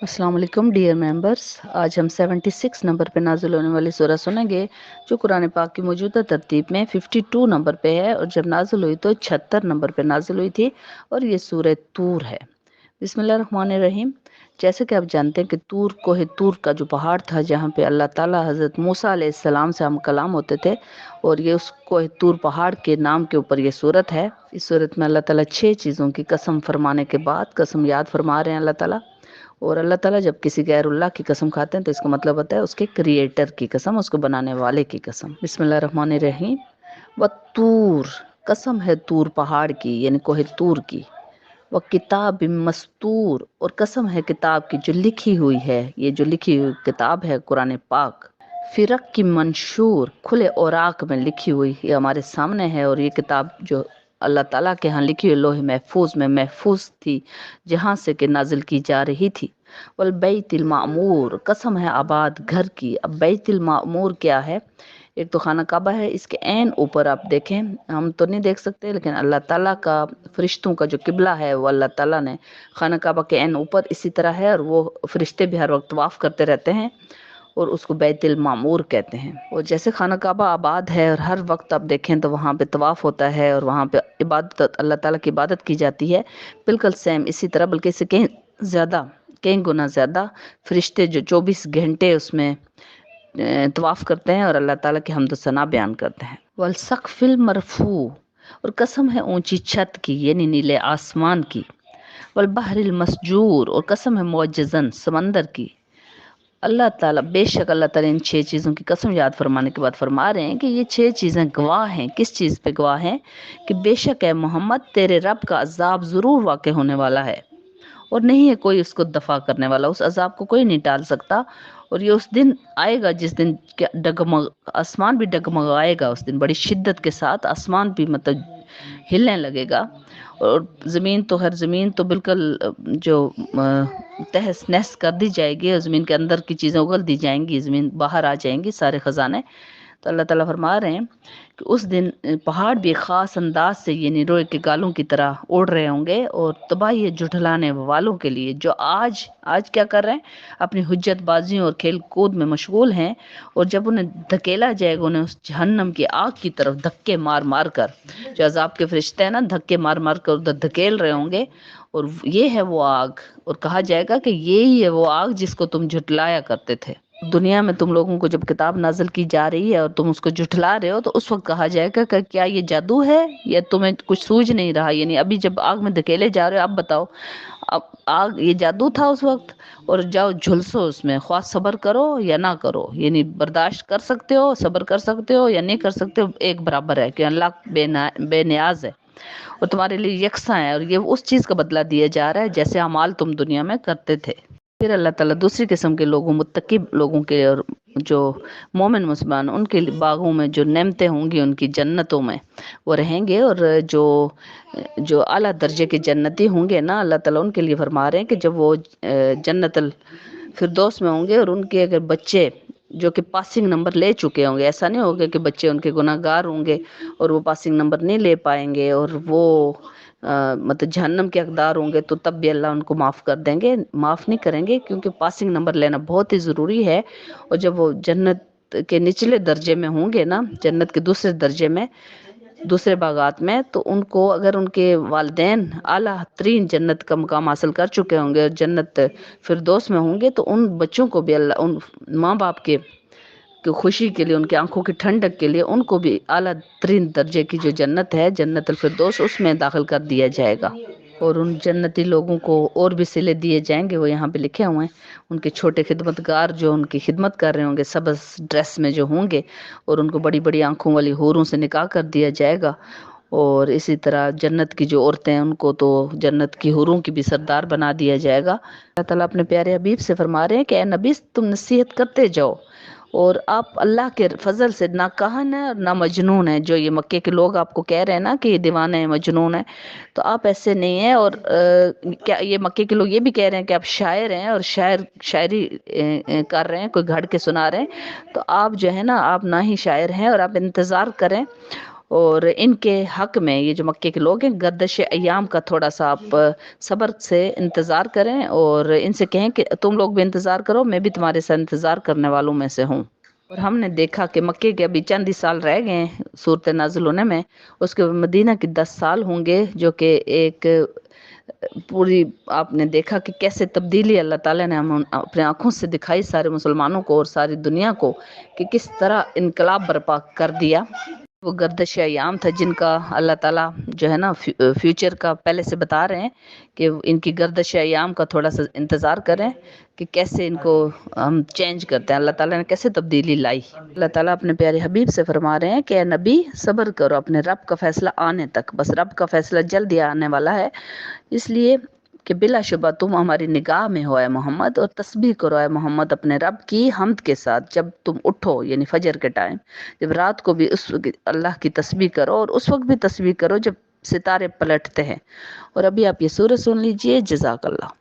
अस्सलाम वालेकुम dear members. आज हम 76 नंबर पे नाजिल होने वाली सूरह सुनेंगे जो कुरान पाक की मौजूदा तरतीब में 52 नंबर पे है और जब नाजिल हुई तो 76 नंबर पे नाजिल हुई थी और ये सूरह तूर है। बिस्मिल्लाहिर्रहमानिर्रहीम। जैसे कि आप जानते हैं कि तूर कोहे तूर का जो पहाड़ था जहाँ पे अल्लाह ताला हज़रत मूसा अलैहिस्सलाम से हम कलाम होते थे और ये उस कोहे तूर पहाड़ के नाम के ऊपर ये सूरत है। इस सूरत में अल्लाह ताला 6 चीज़ों की कसम फरमाने के बाद कसम याद फरमा रहे हैं अल्लाह ताला। और अल्लाह ताला जब किसी गैरुल्लाह की कसम खाते हैं तो इसका मतलब होता है उसके क्रिएटर की कसम, उसको बनाने वाले की कसम। बिस्मिल्लाहिर्रहमानिर्रहीम। व तूर, कसम है तूर पहाड़ की यानी कोहे तूर की। व किताब मस्तूर, और कसम है किताब की जो लिखी हुई है, ये जो लिखी हुई किताब है कुरान पाक। फिरक की मंशूर, खुले औराक में लिखी हुई, ये हमारे सामने है और ये किताब जो अल्लाह ताला के यहाँ लिखी हुई लोहे महफूज में महफूज थी जहाँ से कि नाजिल की जा रही थी। वल बैतिल मामूर, कसम है आबाद घर की। अब बैतिल मामूर क्या है? एक तो खाना काबा है, इसके ऐन ऊपर आप देखें, हम तो नहीं देख सकते लेकिन अल्लाह ताला का फरिश्तों का जो किबला है वो अल्लाह ताला ने खाना काबा के ऐन ऊपर इसी तरह है और वो फरिश्ते भी हर वक्त तवाफ करते रहते हैं और उसको बैतुल मामूर कहते हैं। और जैसे खाना काबा आबाद है और हर वक्त आप देखें तो वहाँ पे तवाफ होता है और वहाँ पे इबादत अल्लाह ताला की इबादत की जाती है, बिल्कुल सेम इसी तरह, बल्कि इससे कहीं ज़्यादा, कई गुना ज़्यादा फरिश्ते जो 24 घंटे उसमें तवाफ करते हैं और अल्लाह ताला की हम्द सना बयान करते हैं। वल सक़्फ़िल मरफू, और कसम है ऊंची छत की यानी नीले आसमान की। वल बहरिल मसजूर, और कसम है मुअज्जज़न समंदर की। अल्लाह ताला, बेशक अल्लाह ताला इन 6 चीज़ों की कसम याद फरमाने के बाद फरमा रहे हैं कि ये 6 चीज़ें गवाह हैं। किस चीज़ पे गवाह हैं? कि बेशक है मोहम्मद तेरे रब का अज़ाब ज़रूर वाक़ होने वाला है और नहीं है कोई उसको दफ़ा करने वाला, उस अज़ाब को कोई नहीं टाल सकता। और ये उस दिन आएगा जिस दिन डगमग आसमान भी डगमगाएगा, उस दिन बड़ी शिद्दत के साथ आसमान भी मतलब हिलने लगेगा और ज़मीन तो हर ज़मीन तो बिल्कुल जो तहस नहस कर दी जाएगी और ज़मीन के अंदर की चीज़ें उगल दी जाएंगी, ज़मीन बाहर आ जाएंगी, सारे ख़जाने। तो अल्लाह ताला फरमा रहे हैं कि उस दिन पहाड़ भी ख़ास अंदाज से ये निरोए के गालों की तरह उड़ रहे होंगे और तबाही झुठलाने वालों के लिए जो आज आज क्या कर रहे हैं, अपनी हुज्जत बाजियों और खेल कूद में मशगूल हैं। और जब उन्हें धकेला जाएगा, उन्हें उस जहन्नम की आग की तरफ धक्के मार मार कर, जो अजाब के फरिश्ते हैं ना, धक्के मार मार कर उधर धकेल रहे होंगे और ये है वो आग। और कहा जाएगा कि ये ही है वो आग जिसको तुम झुटलाया करते थे। दुनिया में तुम लोगों को जब किताब नाज़िल की जा रही है और तुम उसको झुठला रहे हो तो उस वक्त कहा जाएगा कि क्या ये जादू है या तुम्हें कुछ सूझ नहीं रहा, यानी अभी जब आग में धकेले जा रहे हो, अब बताओ, अब आग ये जादू था उस वक्त, और जाओ झुलसो उसमें, ख्वाह सब्र करो या ना करो, यानी बर्दाश्त कर सकते हो, सब्र कर सकते हो या नहीं कर सकते हो, एक बराबर है कि अल्लाह बेनियाज है और तुम्हारे लिए यकसा है। और ये उस चीज़ का बदला दिया जा रहा है जैसे अमाल तुम दुनिया में करते थे। फिर अल्लाह ताला दूसरी किस्म के लोगों, मुत्तकी लोगों के और जो मोमिन मुसलमान, उनके बागों में जो नेमतें होंगी उनकी जन्नतों में वो रहेंगे। और जो जो आला दर्जे के जन्नती होंगे ना, अल्लाह ताला उनके लिए फरमा रहे हैं कि जब वो जन्नतल फिरदौस में होंगे और उनके अगर बच्चे जो कि पासिंग नंबर ले चुके होंगे, ऐसा नहीं होगा कि बच्चे उनके गुनाहगार होंगे और वो पासिंग नंबर नहीं ले पाएंगे और वो मतलब जहन्नम के हकदार होंगे, तो तब भी अल्लाह उनको माफ़ कर देंगे, माफ़ नहीं करेंगे, क्योंकि पासिंग नंबर लेना बहुत ही ज़रूरी है। और जब वो जन्नत के निचले दर्जे में होंगे ना, जन्नत के दूसरे दर्जे में, दूसरे बागात में, तो उनको अगर उनके वालिदैन आला तरीन जन्नत का मुकाम हासिल कर चुके होंगे और जन्नत फिरदौस में होंगे, तो उन बच्चों को भी अल्लाह, उन माँ बाप के खुशी के लिए, उनकी आंखों की ठंडक के लिए, उनको भी आला तरीन दर्जे की जो जन्नत है, जन्नत अल फिरदौस, उसमें दाखिल कर दिया जाएगा। और उन जन्नती लोगों को और भी सिले दिए जाएंगे, वो यहाँ पे लिखे हुए हैं। उनके छोटे खिदमतगार जो उनकी खिदमत कर रहे होंगे सबस ड्रेस में जो होंगे, और उनको बड़ी बड़ी आंखों वाली हूरों से निकाह कर दिया जाएगा। और इसी तरह जन्नत की जो औरतें हैं उनको तो जन्नत की हूरों की भी सरदार बना दिया जाएगा। अल्लाह ताला अपने प्यारे हबीब से फरमा रहे हैं कि ए नबी, तुम नसीहत करते जाओ और आप अल्लाह के फजल से ना कहन है और ना मजनून है। जो ये मक्के के लोग आपको कह रहे हैं ना कि ये दीवाने हैं, मजनून है, तो आप ऐसे नहीं है। और क्या ये मक्के के लोग ये भी कह रहे हैं कि आप शायर हैं और शायरी कर रहे हैं, कोई घड़ के सुना रहे हैं, तो आप जो है ना, आप ना ही शायर हैं और आप इंतज़ार करें اور ان کے حق میں یہ جو مکے کے لوگ ہیں گردش ایام کا تھوڑا سا آپ صبر سے انتظار کریں، اور ان سے کہیں کہ تم لوگ بھی انتظار کرو، میں بھی تمہارے ساتھ انتظار کرنے والوں میں سے ہوں۔ اور ہم نے دیکھا کہ مکے کے ابھی چند ہی سال رہ گئے ہیں صورت نازل ہونے میں، اس کے مدینہ کے 10 سال ہوں گے، جو کہ ایک پوری آپ نے دیکھا کہ کیسے تبدیلی اللہ تعالیٰ نے ہم اپنے آنکھوں سے دکھائی سارے مسلمانوں کو اور ساری دنیا کو، کہ کس طرح انقلاب برپا کر دیا۔ وہ گردش ایام تھا جن کا اللہ تعالیٰ جو ہے نا فیوچر کا پہلے سے بتا رہے ہیں کہ ان کی گردش ایام کا تھوڑا سا انتظار کریں کہ کیسے ان کو ہم چینج کرتے ہیں، اللہ تعالیٰ نے کیسے تبدیلی لائی۔ اللہ تعالیٰ اپنے پیارے حبیب سے فرما رہے ہیں کہ اے نبی صبر کرو اپنے رب کا فیصلہ آنے تک، بس رب کا فیصلہ جلد ہی آنے والا ہے، اس لیے کہ بلا شبہ تم ہماری نگاہ میں ہو اے محمد، اور تسبیح کرو اے محمد اپنے رب کی حمد کے ساتھ جب تم اٹھو، یعنی فجر کے ٹائم، جب رات کو بھی اس وقت اللہ کی تسبیح کرو، اور اس وقت بھی تسبیح کرو جب ستارے پلٹتے ہیں۔ اور ابھی آپ یہ سورہ سن لیجئے۔ جزاک اللہ۔